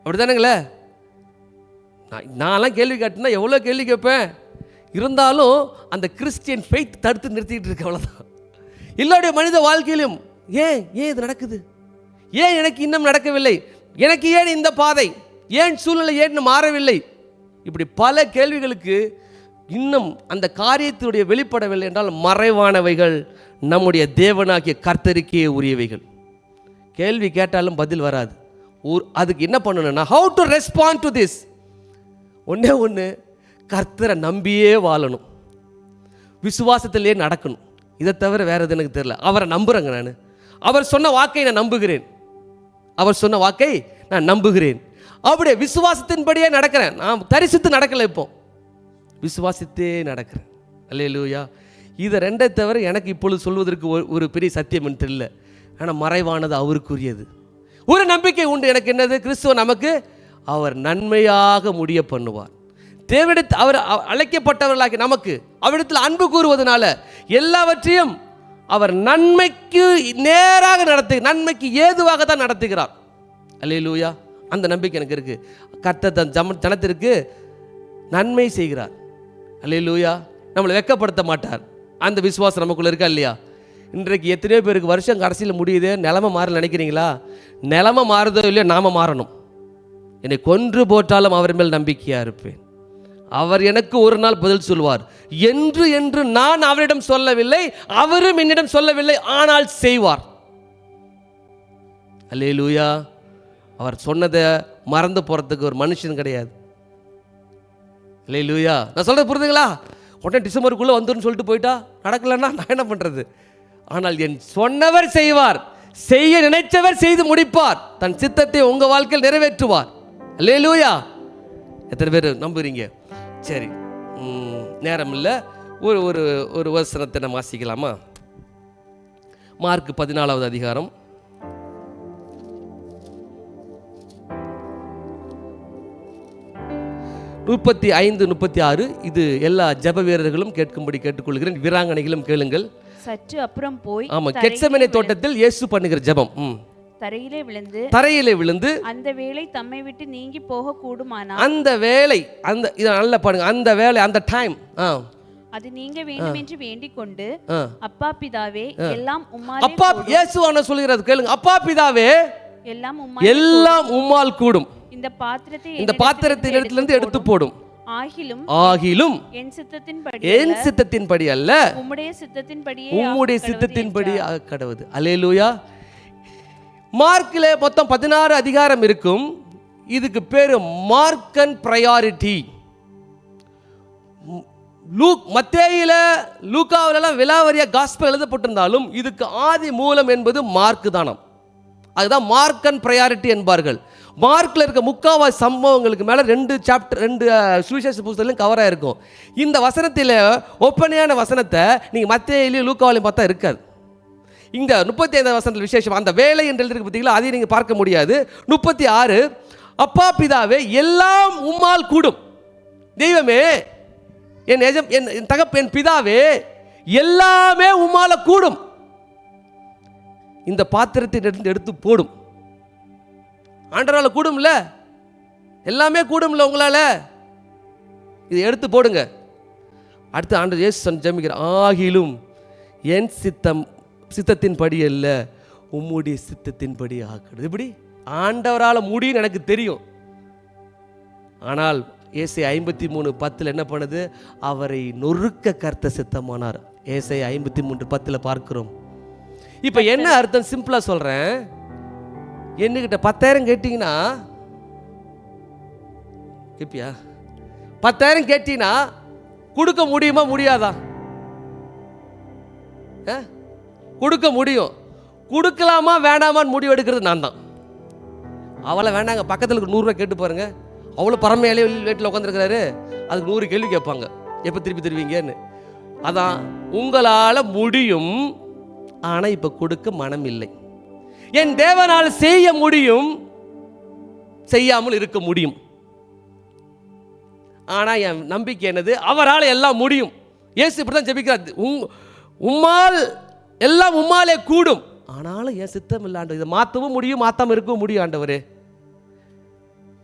அப்படிதானுங்களே? நான்லாம் கேள்வி கேட்டேன்னா எவ்வளோ கேள்வி கேட்பேன். இருந்தாலும் அந்த கிறிஸ்டியன் ஃபெய்த் தடுத்து நிறுத்திட்டு இருக்கு, அவ்வளோதான். எல்லாருடைய மனித வாழ்க்கையிலும் ஏன் இது நடக்குது, ஏன் எனக்கு இன்னும் நடக்கவில்லை, எனக்கு ஏன் இந்த பாதை, ஏன் சூழ்நிலை ஏன் மாறவில்லை, இப்படி பல கேள்விகளுக்கு இன்னும் அந்த காரியத்தினுடைய வெளிப்படவில்லை என்றால் மறைவானவைகள் நம்முடைய தேவனாகிய கர்த்தருக்கே உரியவைகள். கேள்வி கேட்டாலும் பதில் வராது. அதுக்கு என்ன பண்ணணும்னா, how to respond to this. ஒன்று கர்த்தரை நம்பியே வாழணும், விசுவாசத்திலே நடக்கணும். இதை தவிர வேறு எது எனக்கு தெரியல. அவரை நம்புகிறேங்க நான். அவர் சொன்ன வாக்கை நான் நம்புகிறேன். அவர் சொன்ன வாக்கை நான் நம்புகிறேன். அப்படியே விசுவாசத்தின்படியே நடக்கிறேன். நான் தரிசித்து நடக்கலை, இப்போ விசுவாசித்தே நடக்கிறேன். அல்லேலூயா. இதை ரெண்டை தவிர எனக்கு இப்பொழுது சொல்வதற்கு ஒரு பெரிய சத்தியம் என்று தெரியல. ஆனால் மறைவானது அவருக்குரியது. ஒரு நம்பிக்கை உண்டு எனக்கு. என்னது? கிறிஸ்துவ நமக்கு அவர் நன்மையாக முடிய பண்ணுவார். தேவனிடத்து அவர் அழைக்கப்பட்டவர்களாகி நமக்கு அவரிடத்தில் அன்பு கூறுவதனால எல்லாவற்றையும் அவர் நன்மைக்கு நேராக நன்மைக்கு ஏதுவாக தான் நடத்துகிறார். அல்லேலூயா. அந்த நம்பிக்கை எனக்கு இருக்குது. கர்த்தர் தன் ஜனத்திற்கு நன்மை செய்கிறார். அல்லேலூயா. நம்மளை வெட்கப்படுத்த மாட்டார். அந்த விசுவாசம் நமக்குள்ளே இருக்கா இல்லையா? இன்றைக்கு எத்தனையோ பேருக்கு வருஷம் கடைசியில் முடியுது, நிலைமை மாறல நினைக்கிறீங்களா? நிலைமை மாறுதோ இல்லையோ நாம மாறணும். என்னை கொன்று போட்டாலும் அவர் மேல் நம்பிக்கையாக இருப்பேன். அவர் எனக்கு ஒரு நாள் பதில் சொல்வார் என்று நான் அவரிடம் சொல்லவில்லை, அவரும் என்னிடம் சொல்லவில்லை, ஆனால் செய்வார். அல்லேலூயா. அவர் சொன்னதை மறந்து போகிறதுக்கு ஒரு மனுஷன் கிடையாது. அல்லேலூயா. நான் சொல்கிறது புரியுதுங்களா? உடனே டிசம்பருக்குள்ளே வந்துன்னு சொல்லிட்டு போயிட்டா நடக்கலைன்னா நான் என்ன பண்ணுறது? ஆனால் என் சொன்னவர் செய்வார், செய்ய நினைச்சவர் செய்து முடிப்பார், தன் சித்தத்தை உங்கள் வாழ்க்கையில் நிறைவேற்றுவார். அல்லேலூயா. எத்தனை பேர் நம்புறீங்க? சரி, நேரம் இல்லை. ஒரு வசனத்தை நம்ம வாசிக்கலாமா? மார்க் 14வது அதிகாரம் 35, 36. இது எல்லா ஜெப வீரர்களும் கேட்கும்படி கேட்டுக்கொள்கிறேன். வீராங்கனைகளும் கேளுங்கள். சற்று அப்புறம் போய் கெத்செமனே தோட்டத்தில் இயேசு பண்ணுகிற ஜெபம். தரையிலே விழுந்து அந்த வேளை தம்மை விட்டு நீங்கி போக கூடுமானால், அந்த வேளை, இத நல்லா பாருங்க, அந்த வேளை, அந்த டைம் அது நீங்க வேண்டும் என்று வேண்டிக் கொண்டு, அப்பா பிதாவே எல்லாம் உம்மாலே, அப்பா இயேசு என்ன சொல்கிறார் கேளுங்க. அப்பா பிதாவே எல்லாம் உம்மால் கூடும். இந்த பாத்திரத்தை இடத்திலிருந்து எடுத்து போடும். ஆகிலும் என் சித்தத்தின்படி அல்ல, உம்முடைய சித்தத்தின்படி கடவுது. அல்லேலூயா. மார்க்கில் மொத்தம் 16 அதிகாரம் இருக்கும். இதுக்கு பேரு மார்க்கன் பிரையாரிட்டி. மத்தேயில லூக்காவிலெல்லாம் விலாவரியா காஸ்பல் எழுதப்பட்டிருந்தாலும் இதுக்கு ஆதி மூலம் என்பது மார்க்கு தானம். அதுதான் மார்க்கன் பிரையாரிட்டி என்பார்கள். மார்க்கில் இருக்க முக்காவாசி சம்பவங்களுக்கு மேலே 2 சுவிசேஷ புத்தகத்திலும் கவராக இருக்கும். இந்த வசனத்தில் ஒப்பனையான வசனத்தை நீங்கள் மத்தேயிலையும் லூக்காவிலையும் பார்த்தா இருக்காது. இந்த 35 வசனத்தில் விசேஷம், அந்த வேலை என்று எழுதிருக்கு பார்த்தீங்களா, அதையும் நீங்கள் பார்க்க முடியாது. 36, அப்பா பிதாவே எல்லாம் உம்மால் கூடும். தெய்வமே, என் தகப்பன் பிதாவே எல்லாமே உம்மால கூடும். இந்த பாத்திரத்தை எடுத்து போடும். ஆண்டவரால் கூடும்ல, எல்லாமே கூடும்ல உங்களால, இதை எடுத்து போடுங்க. அடுத்து ஆண்டவர் இயேசு ஜெபிக்கிறார், ஆகிலும் என் சித்தத்தின்படி அல்ல, உம்முடைய சித்தத்தின்படி ஆக்குறது. இப்படி ஆண்டவரால் முடியும்னு எனக்கு தெரியும். ஆனால் ஏசாயா 53:10 என்ன பண்ணுது? அவரை நொறுக்க கர்த்தர் சித்தமானார். ஏசாயா 53:10 பார்க்கிறோம். இப்போ என்ன அர்த்தம்? சிம்பிளா சொல்றேன். என்கிட்ட 10,000 கேட்டீங்கன்னா கேப்பியா? 10,000 கேட்டீங்கன்னா கொடுக்க முடியுமா முடியாதா? கொடுக்க முடியும். கொடுக்கலாமா வேண்டாமான்னு முடிவு எடுக்கிறது நான் தான். அவளை வேண்டாங்க, பக்கத்தில் 100 ரூபா கேட்டு பாருங்க. அவ்வளோ பரமையாலே வீட்டில் உட்காந்துருக்கிறாரு, அதுக்கு 100 கேள்வி கேட்பாங்க, எப்போ திருப்பி தருவீங்கன்னு. அதான் உங்களால் முடியும், ஆனால் இப்போ கொடுக்க மனம் இல்லை. என் தேவனால் செய்ய முடியும், செய்யாமல் இருக்க முடியும். ஆனால் என் நம்பிக்கை என்னது? அவரால் எல்லாம் முடியும். இயேசு இப்படி தான் ஜெபிக்கிறார். உம்மால் எல்லாம் உம்மாலே கூடும், ஆனாலும் என் சித்தம் இல்லை ஆண்டவர். இதை மாற்றவும் முடியும், மாற்றாமல் இருக்கவும் முடியும் ஆண்டவரே.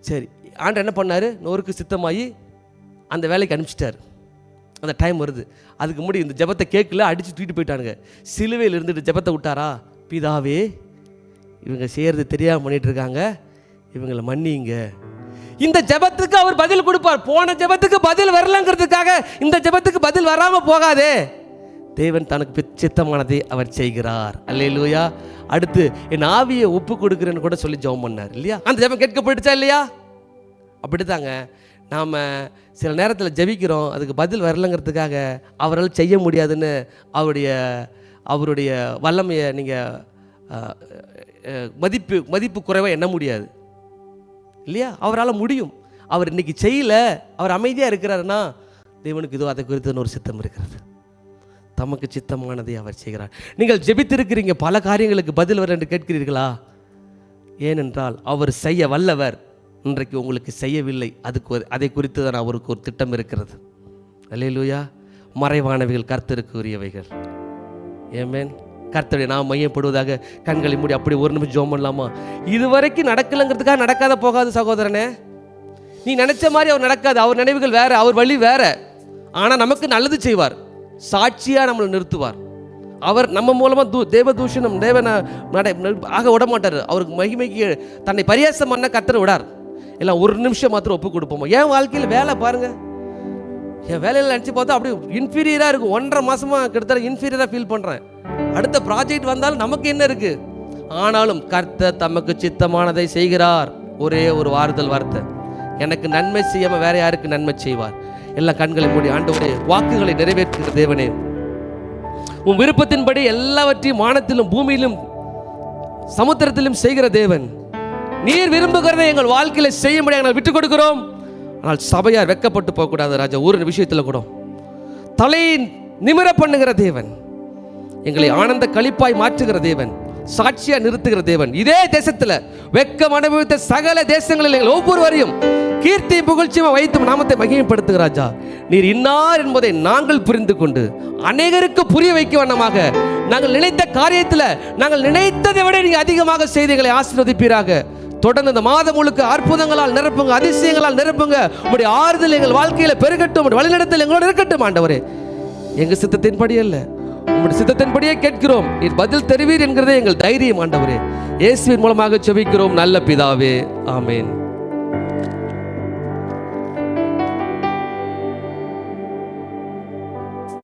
சரி, ஆண்டவர் என்ன பண்ணார்? நோருக்கு சித்தமாகி அந்த வேலைக்கு அனுப்பிச்சிட்டார். அந்த டைம் வருது, அதுக்கு முடியும். இந்த ஜெபத்தை கேட்கல, அடித்து தூக்கிட்டு போயிட்டானுங்க. சிலுவையில் இருந்துட்டு ஜெபத்தை விட்டாரா? பிதாவே, இவங்க செய்கிறது தெரியாமல் பண்ணிட்டு இருக்காங்க, இவங்களை மன்னிங்க. இந்த ஜெபத்துக்கு அவர் பதில் கொடுப்பார். போன ஜெபத்துக்கு பதில் வரலங்கிறதுக்காக இந்த ஜெபத்துக்கு பதில் வராமல் போகாதே. தேவன் தனக்கு சித்தமானதை அவர் செய்கிறார். அல்லேலூயா. அடுத்து என் ஆவியை ஒப்பு கொடுக்குறேன்னு கூட சொல்லி ஜெபம் பண்ணார் இல்லையா? அந்த ஜெபம் கேட்கப்பட்டுச்சா இல்லையா? அப்படித்தாங்க நாம் சில நேரத்தில் ஜெபிக்கிறோம், அதுக்கு பதில் வரலங்கிறதுக்காக அவரால் செய்ய முடியாதுன்னு அவருடைய வல்லமையை நீங்கள் மதிப்பு குறைவாக எண்ண முடியாது இல்லையா? அவரால் முடியும். அவர் இன்னைக்கு செய்யல, அவர் அமைதியாக இருக்கிறாருன்னா தேவனுக்கு இதோ அதை குறித்து ஒரு சித்தம் இருக்கிறது. தமக்கு சித்தமானதை அவர் செய்கிறார். நீங்கள் ஜெபித்திருக்கிறீங்க, பல காரியங்களுக்கு பதில் வர என்று கேட்கிறீர்களா? ஏனென்றால் அவர் செய்ய வல்லவர், இன்றைக்கு உங்களுக்கு செய்யவில்லை. அதை குறித்து தான் அவருக்கு ஒரு திட்டம் இருக்கிறது. அல்லேலூயா. மறைவானவைகள் கர்த்தருக்கு உரியவைகள். ஆமென். கர்த்தருடைய நாம் மையப்படுவதாக. கண்களை மூடி அப்படி ஒரு நிமிஷம் ஜெபம் பண்ணலாமா? இதுவரைக்கும் நடக்கலைங்கிறதுக்காக நடக்காத போகாது சகோதரனே. நீ நினைச்ச மாதிரி அவர் நடக்காது. அவர் நினைவுகள் வேற, அவர் வழி வேற. ஆனால் நமக்கு நல்லது செய்வார், சாட்சியாக நம்மளை நிறுத்துவார். அவர் நம்ம மூலமாக தேவதூஷணம் ஆக விட மாட்டார். அவருக்கு மகிமைக்கு தன்னை பரியாசம் பண்ண கர்த்தர் விடார். எல்லாம் ஒரு நிமிஷம் மாத்திரம் ஒப்பு கொடுப்போமா? என் வாழ்க்கையில் வேலை பாருங்க, என் வேலையில் நினச்சி பார்த்தா அப்படியே இன்ஃபீரியராக இருக்கும். 1.5 மாதமாக கிட்டத்தட்ட இன்ஃபீரியராக ஃபீல் பண்ணுறேன். அடுத்த ப்ராஜெக்ட் வந்தாலும் நமக்கு என்ன இருக்குது? ஆனாலும் கர்த்தர் தமக்கு சித்தமானதை செய்கிறார். ஒரே ஒரு வார்த்தை, எனக்கு நன்மை செய்யாமல் வேற யாருக்கு நன்மை செய்வார்? எல்லா கண்களை மூடி ஆண்டவரே, வாக்குகளை நிறைவேற்றுகிற தேவனே, உன் விருப்பத்தின்படி எல்லாவற்றையும் வானத்திலும் பூமியிலும் சமுத்திரத்திலும் செய்கிற தேவன், நீர் விரும்புகிறதை எங்கள் வாழ்க்கையில செய்ய முடியாது நாங்கள் விட்டுக் கொடுக்கிறோம். ஆனால் சபையார் வெக்கப்பட்டு போகக்கூடாது ராஜா. ஒரு விஷயத்தில் கூட தலையை நிமிர பண்ணுகிற தேவன், எங்களை ஆனந்த களிப்பாய் மாற்றுகிற தேவன், சாட்சியா நிறுத்துகிற தேவன். இதே தேசத்தில் வெக்கம் அனுபவித்த சகல தேசங்களில் எங்கள் ஒவ்வொருவரையும் கீர்த்தி புகழ்ச்சியை வைத்து நாமத்தை மகிமைப்படுத்துகிற ராஜா. நீர் இன்னார் என்பதை நாங்கள் புரிந்து கொண்டு அநேகருக்கு புரிய வைக்க வண்ணமாக நாங்கள் நினைத்த காரியத்தில் நாங்கள் நினைத்ததை விட நீங்கள் அதிகமாக செய்திகளை ஆசீர்வதிப்பீராக. தொடர்ந்து இந்த மாதம் முழுக்க அற்புதங்களால் நிரப்புங்க, அதிசயங்களால் நிரப்புங்க. உங்களுடைய ஆறுதல் எங்கள் வாழ்க்கையில் பெருகட்டும், வழிநடத்தல் எங்களோடு இருக்கட்டும் ஆண்டவரே. எங்கள் சித்தத்தின்படி அல்ல, உங்களுடைய சித்தத்தின்படியே கேட்கிறோம். நீர் பதில் தருவீர் என்கிறதே எங்கள் தைரியம் ஆண்டவரே. இயேசுவின் மூலமாக ஜெபிக்கிறோம் நல்ல பிதாவே, ஆமென்.